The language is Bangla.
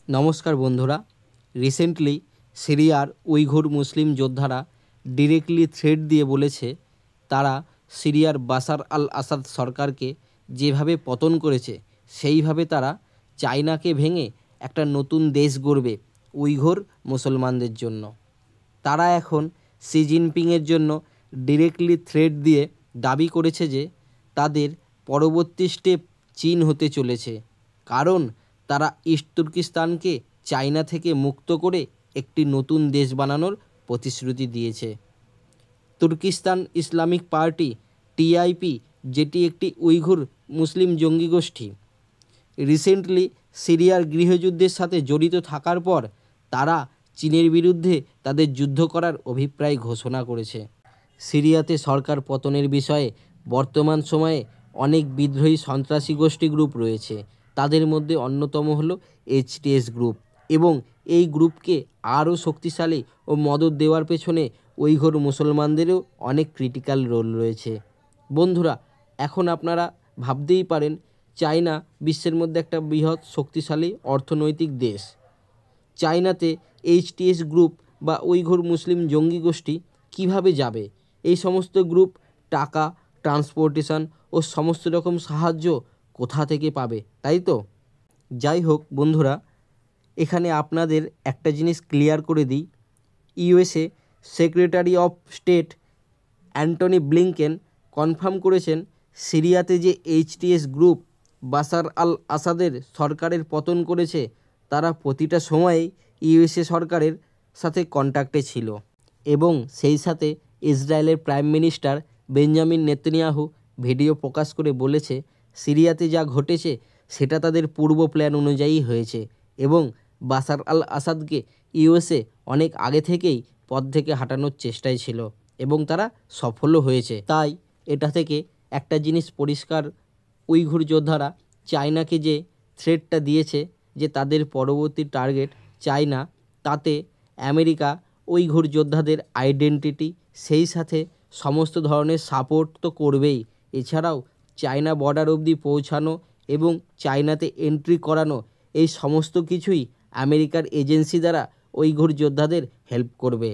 নমস্কার বন্ধুরা। রিসেন্টলি সিরিয়ার উইঘুর মুসলিম যোদ্ধারা ডিরেক্টলি থ্রেট দিয়ে বলেছে তারা সিরিয়ার বাশার আল আসাদ সরকারকে যেভাবে পতন করেছে সেইভাবে তারা চায়নাকে ভেঙে একটা নতুন দেশ গড়বে উইঘুর মুসলমানদের জন্য। তারা এখন শি জিনপিংয়ের জন্য ডিরেক্টলি থ্রেট দিয়ে দাবি করেছে যে তাদের পরবর্তী স্টেপ চীন হতে চলেছে, কারণ তারা ইস্ট তুর্কিস্তানকে চায়না থেকে মুক্ত করে একটি নতুন দেশ বানানোর প্রতিশ্রুতি দিয়েছে। তুর্কিস্তান ইসলামিক পার্টি টিআইপি, যেটি একটি উইঘুর মুসলিম জঙ্গি গোষ্ঠী, রিসেন্টলি সিরিয়ার গৃহযুদ্ধের সাথে জড়িত থাকার পর তারা চীনের বিরুদ্ধে তাদের যুদ্ধ করার অভিপ্রায় ঘোষণা করেছে। সিরিয়াতে সরকার পতনের বিষয়ে বর্তমান সময়ে অনেক বিদ্রোহী সন্ত্রাসী গোষ্ঠী গ্রুপ রয়েছে। তাদের মধ্যে অন্যতম হলো এইচটিএস গ্রুপ, এবং এই গ্রুপকে আরও শক্তিশালী ও মদত দেওয়ার পেছনে উইঘুর মুসলমানদেরও অনেক ক্রিটিক্যাল রোল রয়েছে। বন্ধুরা, এখন আপনারা ভাবতেই পারেন চায়না বিশ্বের মধ্যে একটা বৃহৎ শক্তিশালী অর্থনৈতিক দেশ। চায়নাতে এইচটিএস গ্রুপ বা উইঘুর মুসলিম জঙ্গি গোষ্ঠী কিভাবে যাবে? এই সমস্ত গ্রুপ টাকা, ট্রান্সপোর্টেশন ও সমস্ত রকম সাহায্য কোথা থেকে পাবে, তাই তো? যাই হোক বন্ধুরা, এখানে আপনাদের একটা জিনিস ক্লিয়ার করে দিই। USA secretary of state Antony Blinken confirm করেছেন সিরিয়াতে যে এইচটিএস গ্রুপ বাশার আল আসাদের সরকারের পতন করেছে তারা প্রতিটা সময়েই ইউএসএ সরকারের সাথে কন্ট্যাক্টে ছিল, এবং সেই সাথে ইসরায়েলের prime minister Benjamin Netanyahu video প্রকাশ করে বলেছে সিরিয়াতে যা ঘটেছে সেটা তাদের পূর্ব প্ল্যান অনুযায়ী হয়েছে, এবং বাশার আল আসাদকে ইউএসএ অনেক আগে থেকেই পদ থেকে হাঁটানোর চেষ্টায় ছিল এবং তারা সফলও হয়েছে। তাই এটা থেকে একটা জিনিস পরিষ্কার, উইঘুর যোদ্ধারা চায়নাকে যে থ্রেটটা দিয়েছে যে তাদের পরবর্তী টার্গেট চায়না, তাতে আমেরিকা উইঘুর যোদ্ধাদের আইডেন্টিটি সেই সাথে সমস্ত ধরনের সাপোর্ট তো করবেই, এছাড়াও চায়না বর্ডার অবধি পৌঁছানো এবং চায়নাতে এন্ট্রি করানো, এই সমস্ত কিছুই আমেরিকার এজেন্সি দ্বারা উইঘুর যোদ্ধাদের হেল্প করবে।